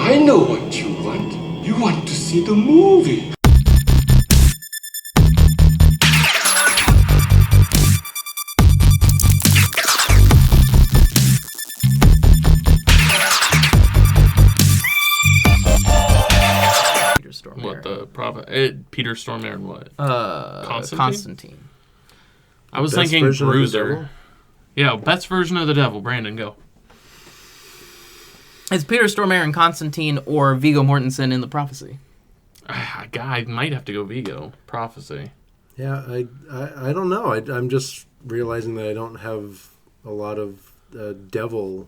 I know what you want. You want to see the movie. What the prophet? Peter Stormare and what? Constantine. I was thinking Bruiser. Yeah, best version of the devil. Brandon, go. It's Peter Stormare and Constantine or Viggo Mortensen in The Prophecy. I might have to go Viggo. Prophecy. Yeah, I don't know. I'm just realizing that I don't have a lot of devil.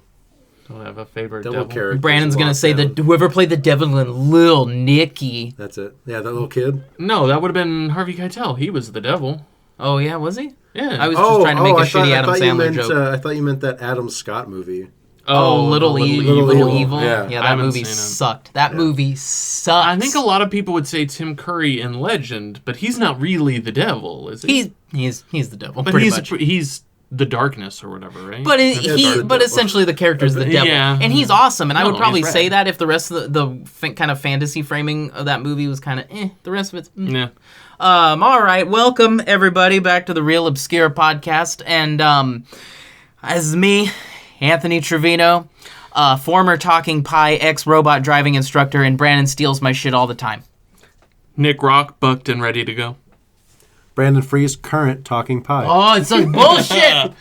Don't have a favorite devil character. Brandon's going to say that whoever played the devil in Lil Nicky. That's it. Yeah, that little kid. No, that would have been Harvey Keitel. He was the devil. Oh, yeah, was he? Yeah. I was just trying to make a shitty Adam Sandler joke. I thought you meant that Adam Scott movie. Little Evil. Yeah, that movie sucked. That movie sucks. I think a lot of people would say Tim Curry in Legend, but he's not really the devil, is he? He's the devil. But he's the darkness or whatever, right? But essentially the character is the devil, and he's awesome. And I would probably say that if the rest of the kind of fantasy framing of that movie was kind of the rest of it's yeah. All right, welcome everybody back to the Real Obscure podcast, and as me, Anthony Trevino, former talking pie ex-robot driving instructor, and Brandon steals my shit all the time. Nick Rock, bucked and ready to go. Brandon Freese, current talking pie. Oh, it's such bullshit!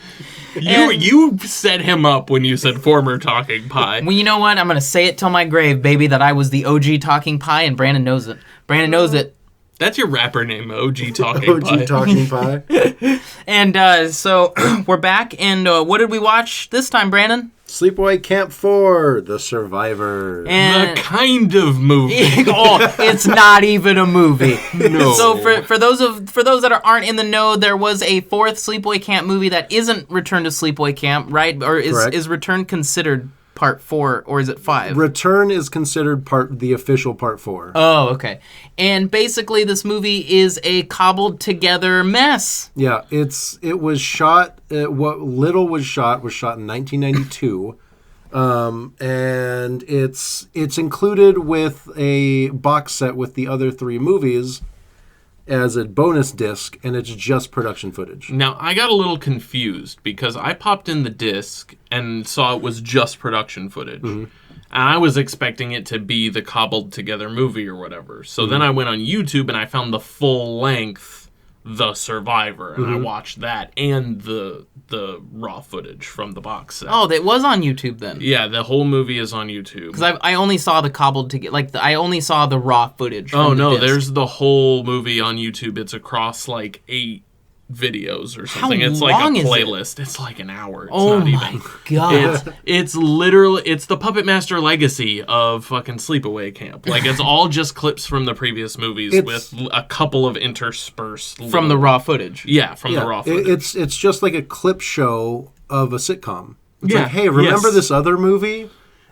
You set him up when you said former talking pie. Well, you know what? I'm going to say it till my grave, baby, that I was the OG talking pie, and Brandon knows it. Brandon knows it. That's your rapper name, OG Talking Pie. OG Talking Pie. And so we're back, and what did we watch this time, Brandon? Sleepaway Camp 4, The Survivor. And the kind of movie. It's not even a movie. No. So for those that aren't in the know, there was a fourth Sleepaway Camp movie that isn't Return to Sleepaway Camp, right? Or is Return considered part 4, or is it 5? Return is considered the official part 4. Oh, okay. And basically, this movie is a cobbled together mess. Yeah, it was shot. What little was shot in 1992, and it's included with a box set with the other 3 movies as a bonus disc, and it's just production footage. Now, I got a little confused because I popped in the disc and saw it was just production footage. Mm-hmm. And I was expecting it to be the cobbled together movie or whatever. So then I went on YouTube and I found the full length The Survivor, and I watched that and the raw footage from the box set. Oh, it was on YouTube then. Yeah, the whole movie is on YouTube. Because I only saw the cobbled together, I only saw the raw footage. From the disc. There's the whole movie on YouTube. It's across 8 videos or something. It's like a playlist. It's like an hour. It's not my god! It's literally the Puppet Master legacy of fucking Sleepaway Camp. It's all just clips from the previous movies with a couple of interspersed from the raw footage. Yeah, from the raw footage. It's just like a clip show of a sitcom. It's like, hey, remember this other movie?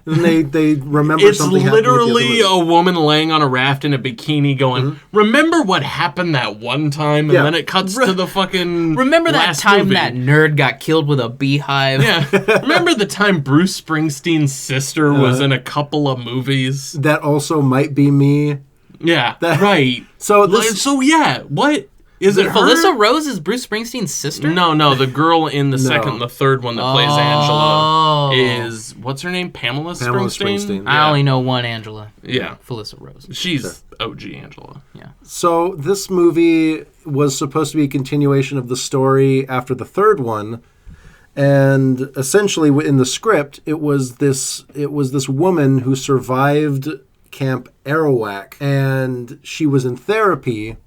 And they remember something happened. It's literally a woman laying on a raft in a bikini going, remember what happened that one time? And then it cuts to the fucking remember that last time movie. That nerd got killed with a beehive? Yeah. Remember the time Bruce Springsteen's sister was in a couple of movies? That also might be me. Yeah, right. So what? Is it Felissa Rose is Bruce Springsteen's sister? No, the girl in the the third one that plays Angela is, what's her name? Pamela Springsteen? Yeah. I only know one Angela. Yeah. Felissa Rose. She's OG Angela. Yeah. So this movie was supposed to be a continuation of the story after the third one. And essentially in the script, it was this woman who survived Camp Arawak, and she was in therapy.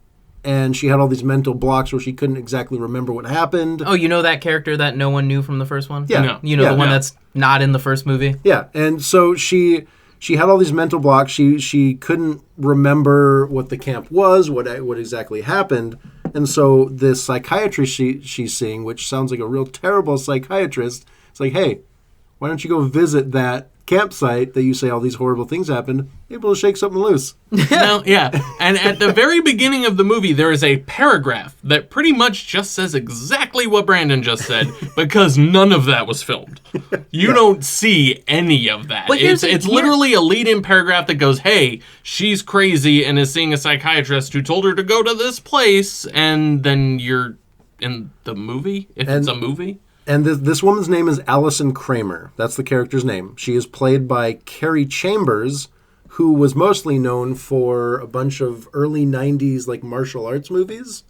And she had all these mental blocks where she couldn't exactly remember what happened. Oh, you know that character that no one knew from the first one? Yeah. No. You know the one that's not in the first movie? Yeah. And so she had all these mental blocks. She couldn't remember what the camp was, what exactly happened. And so this psychiatrist she's seeing, which sounds like a real terrible psychiatrist, it's like, hey, why don't you go visit that campsite that you say all these horrible things happened, able to shake something loose. No, yeah. And at the very beginning of the movie, there is a paragraph that pretty much just says exactly what Brandon just said, because none of that was filmed. You don't see any of that. But It's literally a lead-in paragraph that goes, hey, she's crazy and is seeing a psychiatrist who told her to go to this place, and then you're in the movie, if it's a movie. And this woman's name is Allison Kramer. That's the character's name. She is played by Carrie Chambers, who was mostly known for a bunch of early 90s like martial arts movies.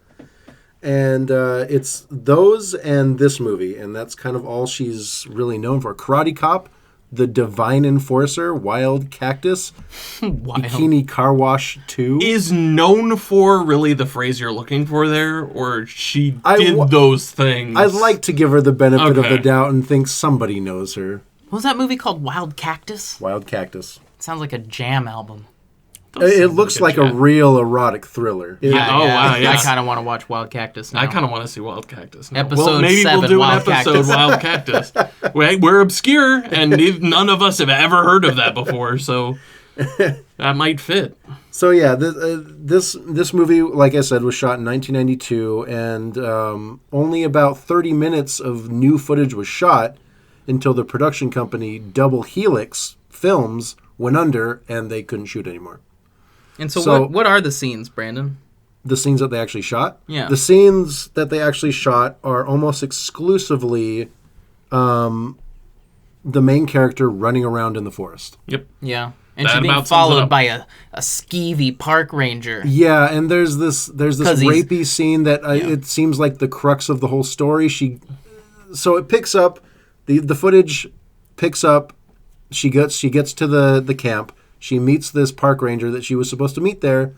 And it's those and this movie, and that's kind of all she's really known for. Karate Cop, The Divine Enforcer, Wild Cactus, Bikini Car Wash 2. Is known for really the phrase you're looking for there, or she did those things? I'd like to give her the benefit of Okay. the doubt and think somebody knows her. What was that movie called? Wild Cactus? Wild Cactus. Sounds like a Jam album. It looks like a real erotic thriller. Yeah. Oh, wow, yeah. I kind of want to watch Wild Cactus now. I kind of want to see Wild Cactus now. Episode maybe 7, we'll do Wild an episode Cactus. Wild Cactus. We're obscure, and none of us have ever heard of that before, so that might fit. So yeah, this movie, like I said, was shot in 1992, and only about 30 minutes of new footage was shot until the production company Double Helix Films went under, and they couldn't shoot anymore. And so what are the scenes, Brandon? The scenes that they actually shot? Yeah. The scenes that they actually shot are almost exclusively the main character running around in the forest. Yep. Yeah. And That she's being about sums it followed up. by a skeevy park ranger. Yeah, and there's this 'Cause he's- rapey scene that it seems like the crux of the whole story. So it picks up, the footage picks up. She gets to the camp. She meets this park ranger that she was supposed to meet there.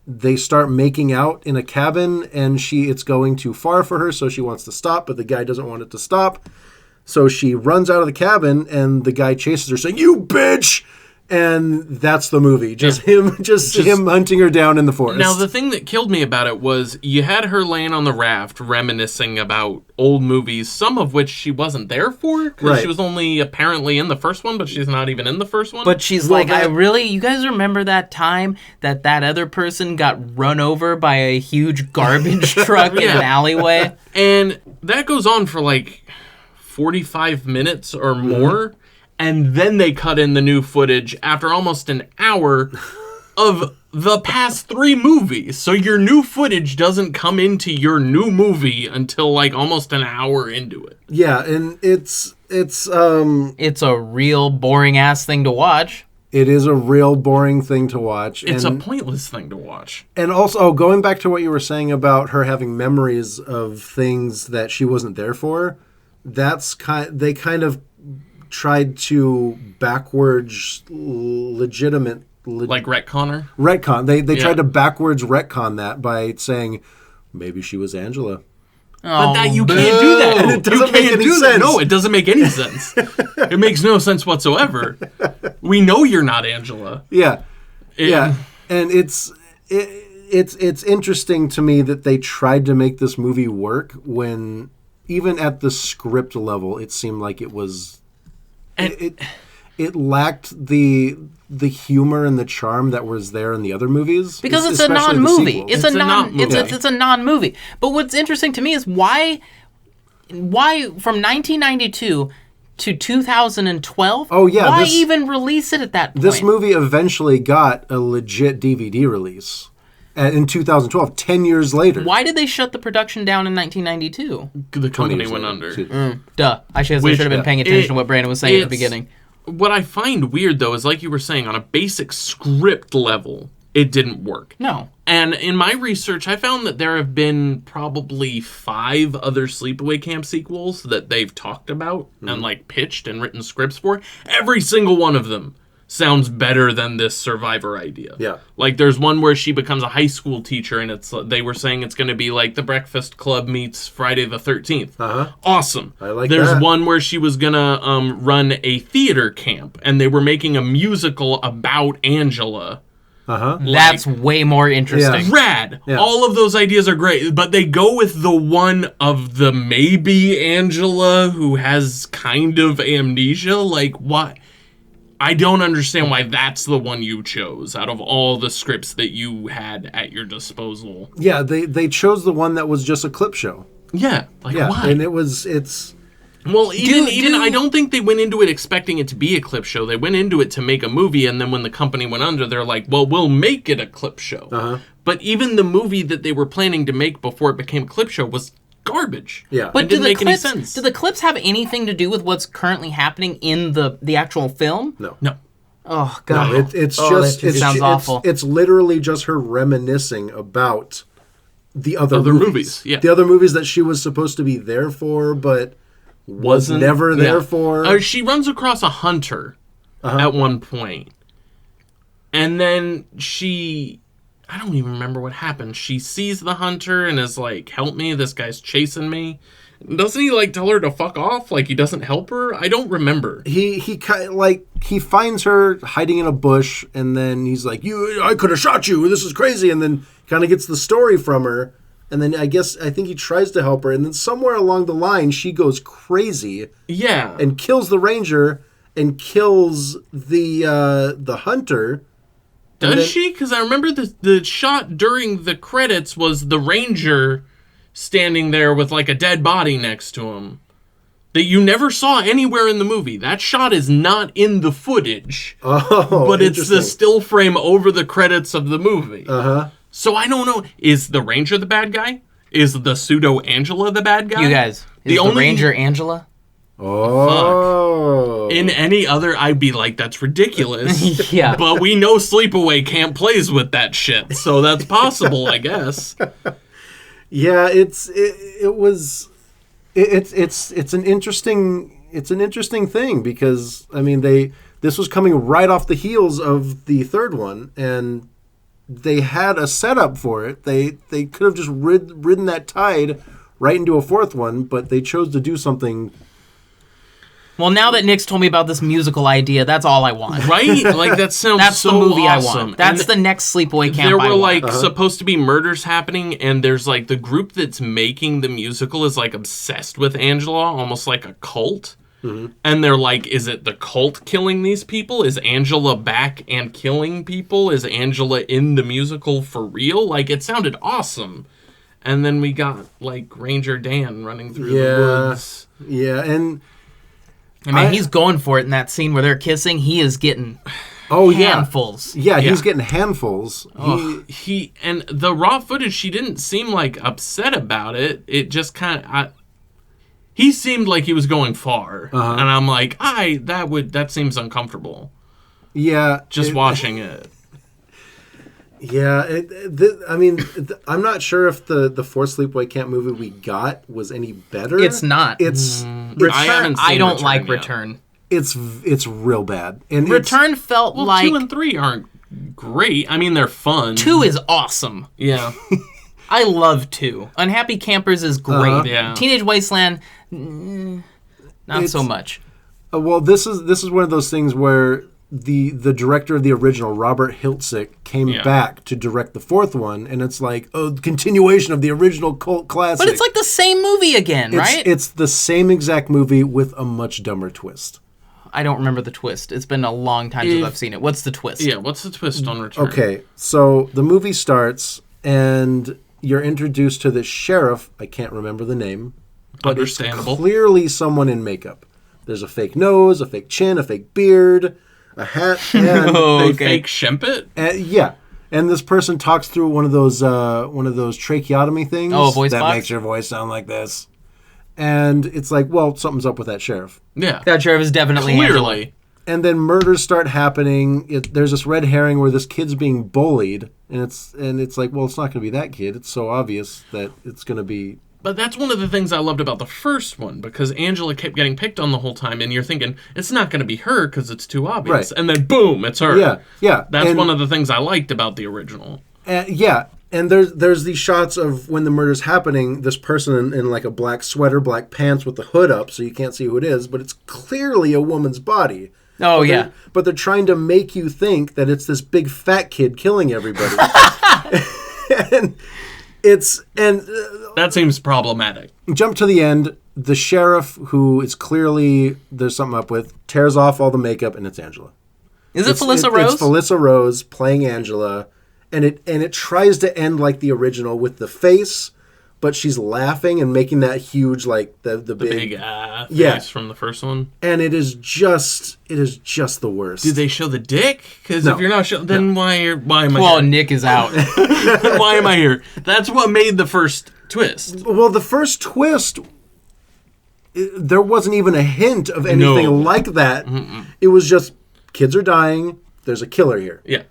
They start making out in a cabin, and it's going too far for her, so she wants to stop, but the guy doesn't want it to stop. So she runs out of the cabin, and the guy chases her, saying, "You bitch!" And that's the movie. Just him hunting her down in the forest. Now, the thing that killed me about it was you had her laying on the raft reminiscing about old movies, some of which she wasn't there for, because Right. she was only apparently in the first one, but she's not even in the first one. But she's Well, like, you guys remember that time that other person got run over by a huge garbage truck in an alleyway? And that goes on for like 45 minutes or more. And then they cut in the new footage after almost an hour of the past 3 movies. So your new footage doesn't come into your new movie until like almost an hour into it. Yeah, and it's It's a real boring ass thing to watch. it is a real boring thing to watch. It's and, a pointless thing to watch. And also, going back to what you were saying about her having memories of things that she wasn't there for, they kind of tried to backwards legitimate Like retconner? retcon. They tried to backwards retcon that by saying maybe she was Angela. But that you can't do that. And it doesn't you make can't any do that. sense. No, it doesn't make any sense. It makes no sense whatsoever. We know you're not Angela. Yeah, It- yeah, and it's interesting to me that they tried to make this movie work when even at the script level, it seemed like it was. It lacked the humor and the charm that was there in the other movies Because it's a especially the non-movie. sequels. It's a non-movie. It's a non-movie. But what's interesting to me is why from 1992 to 2012? Oh, yeah, Why this- even release it at that point? This movie eventually got a legit DVD release in 2012, 10 years later. Why did they shut the production down in 1992? The company years went later. under. Excuse me. Duh. I should have been paying attention to what Brandon was saying at the beginning. What I find weird, though, is like you were saying, on a basic script level, it didn't work. No. And in my research, I found that there have been probably 5 other Sleepaway Camp sequels that they've talked about and like pitched and written scripts for. Every single one of them sounds better than this Survivor idea. Yeah. Like there's one where she becomes a high school teacher, and they were saying it's going to be like The Breakfast Club meets Friday the 13th. Awesome. I like There's that. one where she was going to run a theater camp, and they were making a musical about Angela. That's way more interesting. Rad. Yeah. All of those ideas are great, but they go with the one of the maybe Angela who has kind of amnesia. Like, why? I don't understand why that's the one you chose out of all the scripts that you had at your disposal. Yeah, they chose the one that was just a clip show. Yeah, like Yeah, why? and it's Well, even I don't think they went into it expecting it to be a clip show. They went into it to make a movie, and then when the company went under, they're like, well, we'll make it a clip show. Uh-huh. But even the movie that they were planning to make before it became a clip show was garbage. Yeah. But It didn't make any clips, sense. do the clips have anything to do with what's currently happening in the actual film? no. Oh god, No, it's Oh, just that sounds awful. It's literally just her reminiscing about the other movies, yeah. the other movies that she was supposed to be there for, but was never there for. She runs across a hunter at one point, and then I don't even remember what happened. She sees the hunter and is like, "Help me! This guy's chasing me." Doesn't he like tell her to fuck off? Like he doesn't help her? I don't remember. He finds her hiding in a bush, and then he's like, I could have shot you. This is crazy." And then kind of gets the story from her, and then I think he tries to help her, and then somewhere along the line she goes crazy. Yeah, And kills the ranger and kills the hunter. does she? Because I remember the shot during the credits was the ranger standing there with like a dead body next to him that you never saw anywhere in the movie. That shot is not in the footage, but it's the interesting. still frame over the credits of the movie. Uh-huh. So I don't know. Is the ranger the bad guy? Is the pseudo Angela the bad guy? you guys, is the Ranger Angela? Oh. In any other, I'd be like, that's ridiculous. Yeah. But we know Sleepaway Camp plays with that shit, so that's possible, I guess. Yeah, it's an interesting thing because I mean this was coming right off the heels of the third one, and they had a setup for it. They could have just ridden that tide right into a fourth one, but they chose to do something. Well, now that Nick's told me about this musical idea, that's all I want. Right? Like, that sounds That's so the movie awesome. I want. That's the next Sleepaway Camp There I were, want. like, supposed to be murders happening, and there's, like, the group that's making the musical is, like, obsessed with Angela, almost like a cult. Mm-hmm. And they're like, is it the cult killing these people? Is Angela back and killing people? Is Angela in the musical for real? Like, it sounded awesome. And then we got, like, Ranger Dan running through the woods. Yeah, and I mean, he's going for it in that scene where they're kissing. He is getting handfuls. Yeah, he's getting handfuls. He and the raw footage, she didn't seem like upset about it. It just kind of, he seemed like he was going far, and I'm like, that seems uncomfortable. Yeah, just watching it. Yeah, I'm not sure if the fourth Sleepaway Camp movie we got was any better. It's not. I don't like Return. It's real bad. And Return felt like 2 and 3 aren't great. I mean, they're fun. 2 is awesome. Yeah. I love 2. Unhappy Campers is great. Yeah. Teenage Wasteland, not so much. Well, this is one of those things where the director of the original, Robert Hiltzik, came back to direct the fourth one, and it's like, continuation of the original cult classic. But it's like the same movie again, right? It's the same exact movie with a much dumber twist. I don't remember the twist. It's been a long time since I've seen it. What's the twist? Yeah, what's the twist on Return? Okay, so the movie starts, and you're introduced to this sheriff. I can't remember the name, but it's clearly someone in makeup. There's a fake nose, a fake chin, a fake beard, a hat, and fake Shempet? Yeah. And this person talks through one of those tracheotomy things voice that box? makes your voice sound like this. And it's like, well, something's up with that sheriff. Yeah. That sheriff is definitely Clearly. Angela. And then murders start happening. There's this red herring where this kid's being bullied, and it's like, well, it's not going to be that kid. It's so obvious that it's going to be. But that's one of the things I loved about the first one, because Angela kept getting picked on the whole time, and you're thinking, it's not going to be her because it's too obvious. Right. And then, boom, it's her. Yeah. That's one of the things I liked about the original. And there's these shots of when the murder's happening, this person in like a black sweater, black pants with the hood up so you can't see who it is, but it's clearly a woman's body. But they're trying to make you think that it's this big fat kid killing everybody. and that seems problematic. Jump to the end. The sheriff, who is clearly there's something up with, tears off all the makeup, and it's Angela. Is it Felissa Rose? It's Felissa Rose playing Angela, and it tries to end like the original with the face, but she's laughing and making that huge like the big face from the first one. And it is just the worst. Did they show the dick? Because if you're not showing, then why am I? Well, Nick is out. Why am I here? That's what made the first twist. Well, the first twist, there wasn't even a hint of anything like that. Mm-mm. It was just kids are dying. There's a killer here. Yeah.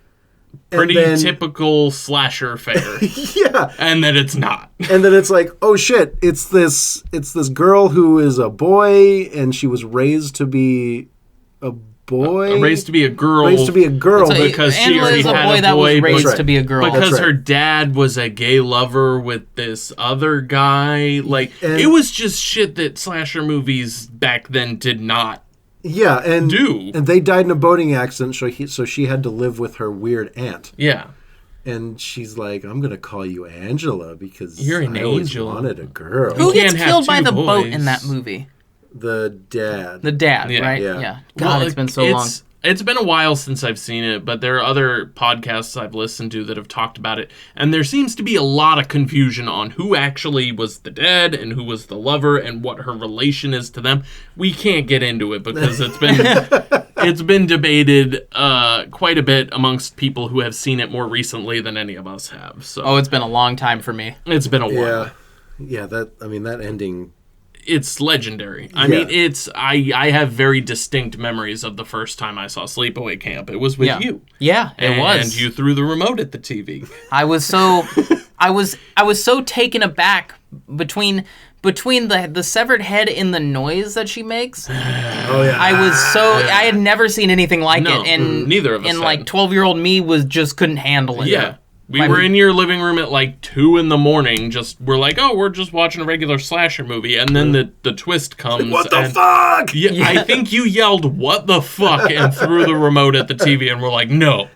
Pretty typical slasher fare. Yeah. And then it's not. And then it's like, oh shit, it's this girl who is a boy and she was raised to be a boy. Raised to be a girl. Raised to be a girl. Because she already is a had boy that was raised to be a girl. Because her dad was a gay lover with this other guy. Like, it was just shit that slasher movies back then did not and do. And they died in a boating accident, so she had to live with her weird aunt. Yeah. And she's like, I'm going to call you Angela because you're an angel. Wanted a girl. Who gets killed by the boat in that movie? The dad. The dad, right? Yeah. God, it's been so long. It's been a while since I've seen it, but there are other podcasts I've listened to that have talked about it, and there seems to be a lot of confusion on who actually was the dad and who was the lover and what her relation is to them. We can't get into it because it's been debated quite a bit amongst people who have seen it more recently than any of us have. So it's been a long time for me. It's been a while. Yeah. That ending. It's legendary. I mean, I have very distinct memories of the first time I saw Sleepaway Camp. It was with you. Yeah, it was. And you threw the remote at the TV. I was so taken aback between the severed head and the noise that she makes. Oh yeah. I had never seen anything like it, and neither of us. And like 12-year-old me just couldn't handle it. Yeah. We were in your living room at like 2 a.m. we're like, oh, we're just watching a regular slasher movie, and then the twist comes. What the fuck? Yeah, I think you yelled, what the fuck, and threw the remote at the TV, and we're like, no.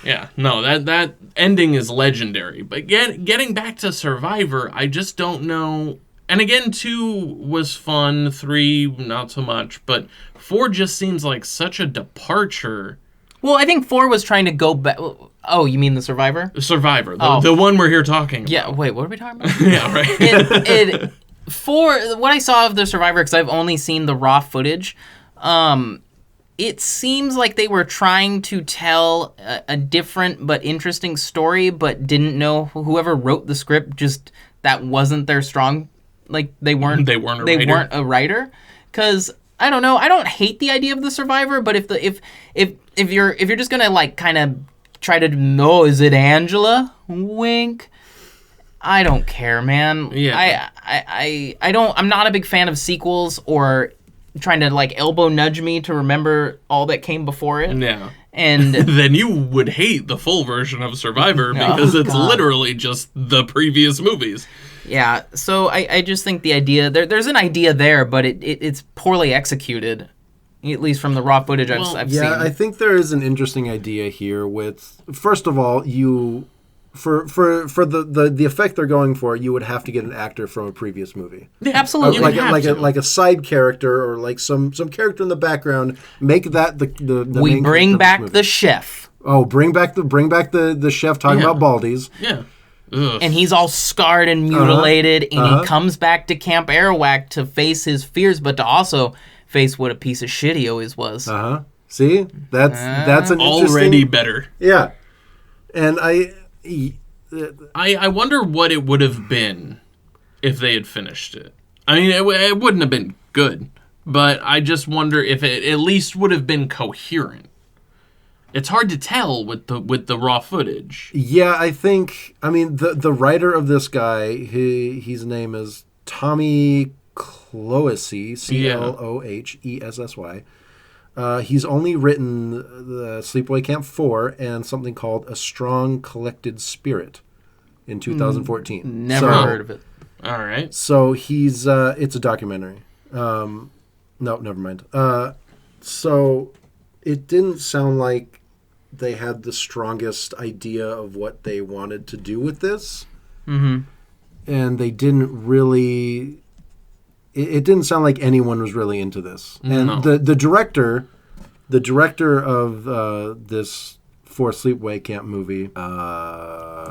Yeah, no, that ending is legendary. But getting back to Survivor, I just don't know. And again, 2 was fun, 3 not so much, but 4 just seems like such a departure. Well, I think 4 was trying to go back. Oh, you mean the Survivor? Survivor, the one we're here talking about. Yeah, wait, what are we talking about? Yeah, right. 4, what I saw of the Survivor, because I've only seen the raw footage, it seems like they were trying to tell a different but interesting story, but didn't know whoever wrote the script, just that wasn't their strong. Like, they weren't a writer. Because I don't know. I don't hate the idea of the Survivor, but if you're just gonna like kind of try to know, is it Angela? Wink. I don't care, man. Yeah. I don't. I'm not a big fan of sequels or trying to like elbow nudge me to remember all that came before it. Yeah. And then you would hate the full version of Survivor because it's literally just the previous movies. Yeah, so I just think the idea, there's an idea there, but it's poorly executed, at least from the raw footage I've seen. Yeah, I think there is an interesting idea here with, first of all, for the effect they're going for, you would have to get an actor from a previous movie. Yeah, absolutely. Like a side character or like some character in the background, make that the we main bring back the chef. Oh, bring back the chef talking about Baldies. Yeah. Ugh. And he's all scarred and mutilated, and he comes back to Camp Arawak to face his fears, but to also face what a piece of shit he always was. See, that's an already better. Yeah, and I wonder what it would have been if they had finished it. I mean, it wouldn't have been good, but I just wonder if it at least would have been coherent. It's hard to tell with the raw footage. Yeah, I think. I mean, the writer of this guy, his name is Tommy Clohessy, Clohessy. He's only written the Sleepaway Camp 4 and something called A Strong Collected Spirit in 2014. Never heard of it. All right. So he's it's a documentary. No, never mind. So it didn't sound like they had the strongest idea of what they wanted to do with this. Mm-hmm. And they didn't really... It didn't sound like anyone was really into this. And the director, The director of this fourth Sleepaway Camp movie.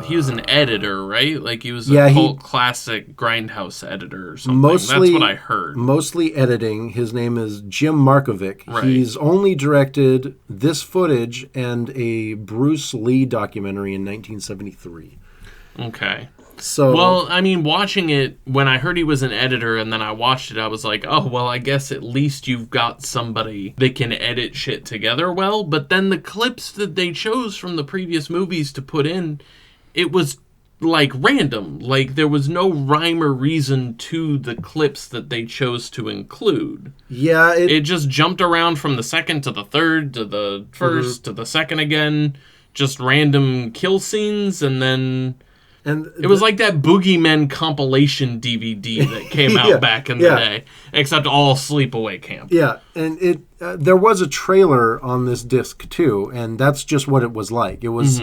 He was an editor, right? Like he was Yeah, a cult classic grindhouse editor or something. Mostly, that's what I heard. Mostly editing. His name is Jim Markovic. Right. He's only directed this footage and a Bruce Lee documentary in 1973. Okay. So, Well, I mean, watching it, when I heard he was an editor and then I watched it, I was like, oh, well, I guess at least you've got somebody that can edit shit together well. But then the clips that they chose from the previous movies to put in, it was like random. Like there was no rhyme or reason to the clips that they chose to include. yeah, It just jumped around from the second to the third to the first to the second again. Just random kill scenes and then... and It was like that Boogeymen compilation DVD that came out Yeah, back in the yeah. day, except all Sleepaway Camp. Yeah, and it there was a trailer on this disc too, and that's just what it was like. It was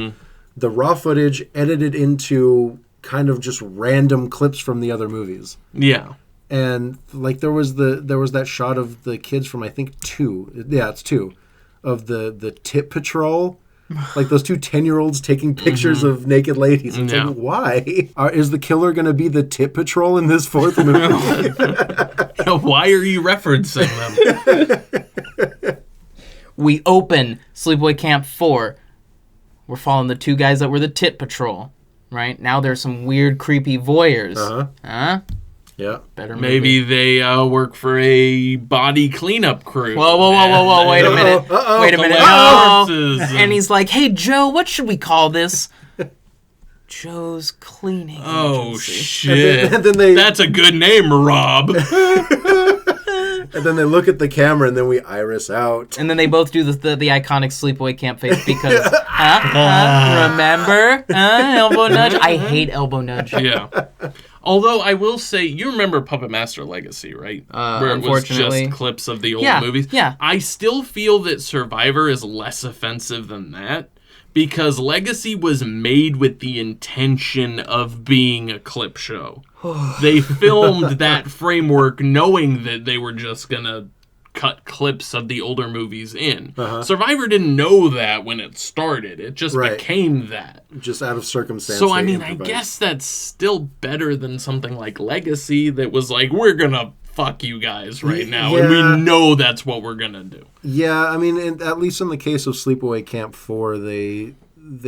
the raw footage edited into kind of just random clips from the other movies. Yeah. And like there was that shot of the kids from I think 2. Yeah, it's 2 of the Tit Patrol. Like those 2 10-year-olds taking pictures of naked ladies. It's Yeah. like, why? Is the killer going to be the Tit Patrol in this fourth movie? Why are you referencing them? We open Sleepaway Camp 4. We're following the 2 guys that were the Tit Patrol, right? Now there's some weird, creepy voyeurs. Huh? Yeah. Better movie. Maybe they work for a body cleanup crew. Whoa, wait a minute. Wait a minute. Uh-oh. No. And he's like, hey, Joe, what should we call this? Joe's Cleaning Oh, Agency. shit. And then they That's a good name, Rob. and then they look at the camera and then we iris out. And then they both do the iconic Sleepaway Camp face because, remember? Elbow nudge? I hate elbow nudge. Yeah. Although I will say, you remember Puppet Master Legacy, right? Where it was Unfortunately. just clips of the old Yeah, movies. yeah. I still feel that Survivor is less offensive than that because Legacy was made with the intention of being a clip show. They filmed that framework knowing that they were just going to cut clips of the older movies in. Survivor didn't know that when it started. It just Right. became that. Just out of circumstance. So, I they mean, I improvised. guess that's still better than something like Legacy that was like, we're gonna fuck you guys right now, and Yeah. we know that's what we're gonna do. Yeah, I mean, at least in the case of Sleepaway Camp 4, they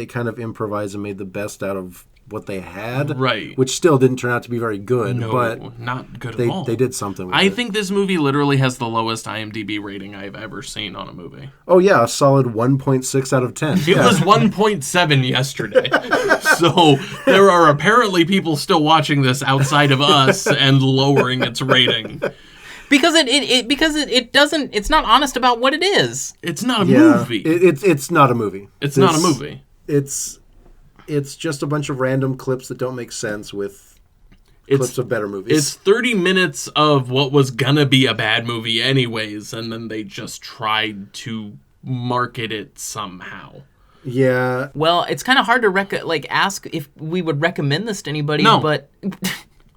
kind of improvised and made the best out of what they had. Right. Which still didn't turn out to be very good, No, but not good they at all. they did something with I it. think this movie literally has the lowest IMDb rating I've ever seen on a movie. Oh, yeah, a solid 1.6 out of 10. It was 1.7 yesterday. So there are apparently people still watching this outside of us and lowering its rating. Because it doesn't, it's not honest about what it is. It's not a Yeah, movie. it's not a movie. It's not a movie. It's just a bunch of random clips that don't make sense with It's clips of better movies. It's 30 minutes of what was gonna be a bad movie anyways, and then they just tried to market it somehow. Yeah. Well, it's kind of hard to ask if we would recommend this to anybody, No. but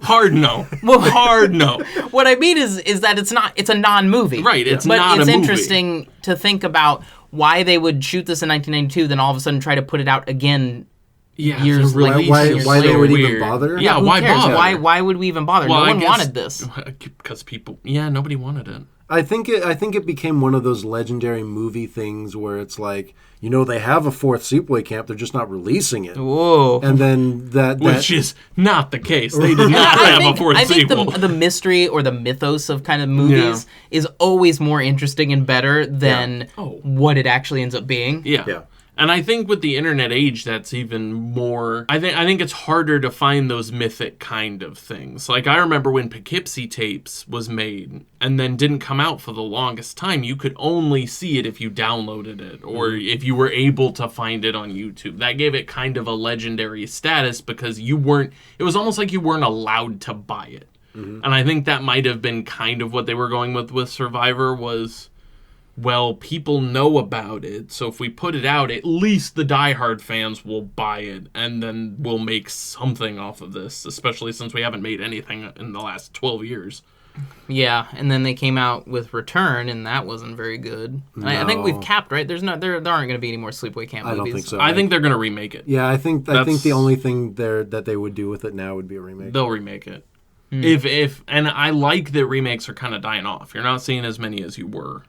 Hard no. Hard no. what I mean is that it's a non-movie. Right, it's but not a it's movie. interesting to think about why they would shoot this in 1992, then all of a sudden try to put it out again. Yeah, Years the later. release Why is they so would even weird. bother? Yeah, Who why cares? bother? Why would we even bother? Well, No I one guess- wanted this. Because people, nobody wanted it. I think it became one of those legendary movie things where it's like, they have a fourth Sleepaway Camp, they're just not releasing it. Whoa. And then that Which is not the case. They did not have a fourth I think sequel. the mystery or the mythos of kind of movies is always more interesting and better than Oh. what it actually ends up being. Yeah. And I think with the internet age, that's even more... I think it's harder to find those mythic kind of things. Like, I remember when Poughkeepsie Tapes was made and then didn't come out for the longest time, you could only see it if you downloaded it or if you were able to find it on YouTube. That gave it kind of a legendary status because you weren't... It was almost like you weren't allowed to buy it. And I think that might have been kind of what they were going with Survivor was... Well, people know about it, so if we put it out, at least the diehard fans will buy it, and then we'll make something off of this, especially since we haven't made anything in the last 12 years. Yeah, and then they came out with Return, and that wasn't very good. No. I think we've capped, right? There aren't going to be any more Sleepaway Camp movies. I don't think so. I think they're going to remake it. Yeah, I think the only thing that they would do with it now would be a remake. They'll remake it. If and I like that remakes are kind of dying off. You're not seeing as many as you were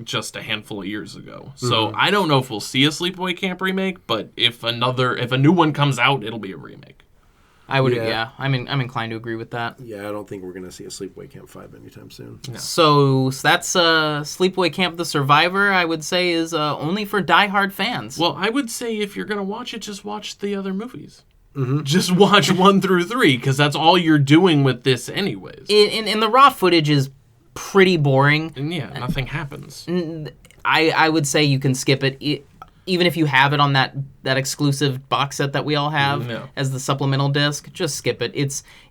just a handful of years ago. So I don't know if we'll see a Sleepaway Camp remake, but if a new one comes out, it'll be a remake. I would, I'm inclined to agree with that. Yeah, I don't think we're going to see a Sleepaway Camp 5 anytime soon. No. So that's Sleepaway Camp: The Survivor. I would say is only for diehard fans. Well, I would say if you're going to watch it, just watch the other movies. Just watch 1 through 3, because that's all you're doing with this anyways. And the raw footage is pretty boring. And yeah, nothing happens. I would say you can skip it. Even if you have it on that exclusive box set that we all have as the supplemental disc, just skip it.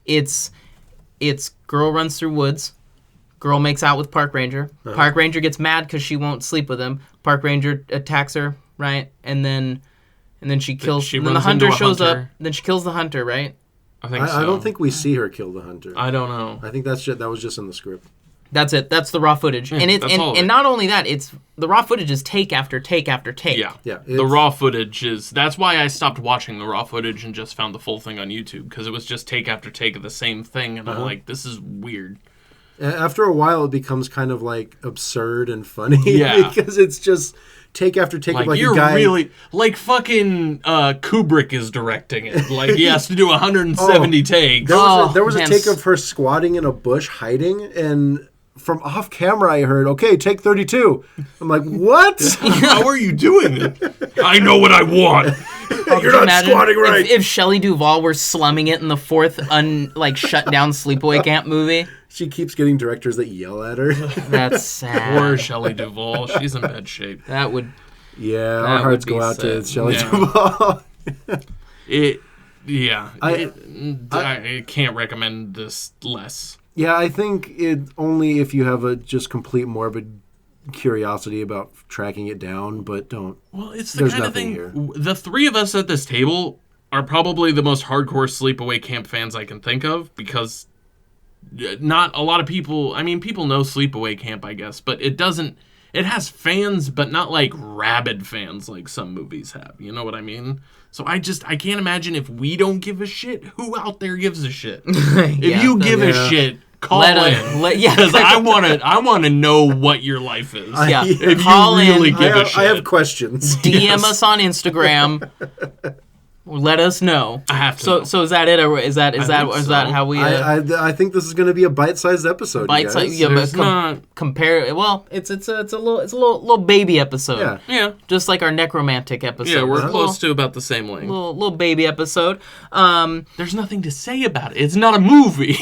It's girl runs through woods, girl makes out with park ranger. Park ranger gets mad because she won't sleep with him. Park ranger attacks her, right? And then she kills. She and then the runs hunter into a shows hunter. up. Then she kills the hunter, right? I think so. I don't think we see her kill the hunter. I don't know. I think that was just in the script. That's it. That's the raw footage, and and not only that, it's the raw footage is take after take after take. Yeah. The raw footage is. That's why I stopped watching the raw footage and just found the full thing on YouTube, because it was just take after take of the same thing, and I'm like, this is weird. After a while, it becomes kind of like absurd and funny. Yeah. Because it's just take after take of like you're a guy. really fucking Kubrick is directing it. Like he has to do 170 takes. There was a take of her squatting in a bush hiding, and from off camera I heard, "Okay, take 32." I'm like, "What? How are you doing it?" I know what I want. You're not squatting right." If Shelley Duvall were slumming it in the fourth shut down Sleepaway Camp movie. She keeps getting directors that yell at her. That's sad. Poor Shelley Duvall. She's in bad shape. That would. Yeah, our hearts would go be out to sad. Shelley Duvall. I can't recommend this less. Yeah, I think it only if you have a just complete morbid curiosity about tracking it down, but don't. Well, it's the There's kind of nothing thing. here. The three of us at this table are probably the most hardcore Sleepaway Camp fans I can think of, because not a lot of people. I mean, people know Sleepaway Camp, I guess, but it doesn't. It has fans, but not like rabid fans like some movies have. You know what I mean? So I can't imagine if we don't give a shit. Who out there gives a shit? If you give a shit, call in. Because I want to know what your life is. If Call you really in. give a shit. I have questions. DM us on Instagram. Let us know. I have to. So is that it, or is that so. how we? I think this is going to be a bite-sized episode. Bite-sized, you guys. yeah, but compare. Well, it's a little baby episode. Yeah. Just like our necromantic episode. Yeah, we're It's a close to about the same length. little baby episode. There's nothing to say about it. It's not a movie.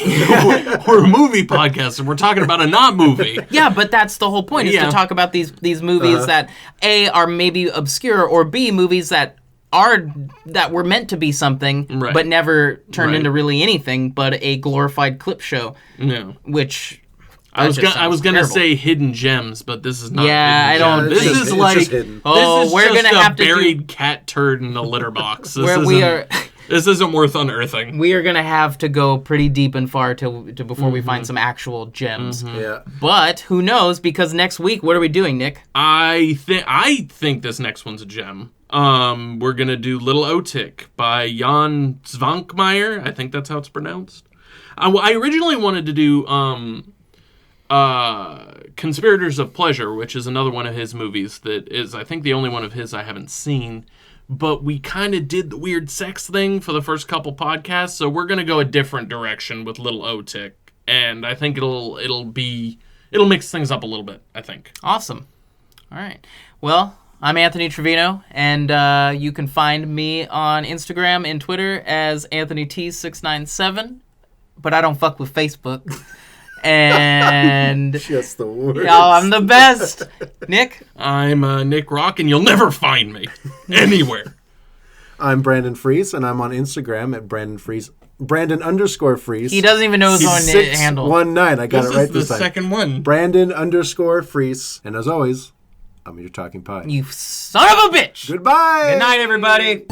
We're a movie podcast, and we're talking about a not movie. Yeah, but that's the whole point, is to talk about these movies that A, are maybe obscure, or B, movies that were meant to be something, but never turned into really anything but a glorified clip show. No. Which I was gonna say hidden gems, but this is not. Yeah, hidden I don't. gems. It's just hidden. This is we're just gonna a have to buried cat turd in a litter box. This isn't worth unearthing. We are gonna have to go pretty deep and far before we find some actual gems. Yeah. But who knows? Because next week, what are we doing, Nick? I think this next one's a gem. We're gonna do Little O-Tick by Jan Svankmajer. I think that's how it's pronounced. I originally wanted to do Conspirators of Pleasure, which is another one of his movies that is, I think, the only one of his I haven't seen. But we kind of did the weird sex thing for the first couple podcasts, so we're gonna go a different direction with Little O-Tick, and I think it'll mix things up a little bit. I think. Awesome. All right. Well, I'm Anthony Trevino, and you can find me on Instagram and Twitter as AnthonyT697, but I don't fuck with Facebook. And Just the worst. oh, I'm the best. Nick? I'm Nick Rock, and you'll never find me anywhere. I'm Brandon Freese, and I'm on Instagram at Brandon Freese. Brandon_Freese. He doesn't even know his own handle. 619. I got it right this time. This is the second one. Brandon_Freese. And as always, I'm your talking pie. You son of a bitch. Goodbye. Good night, everybody.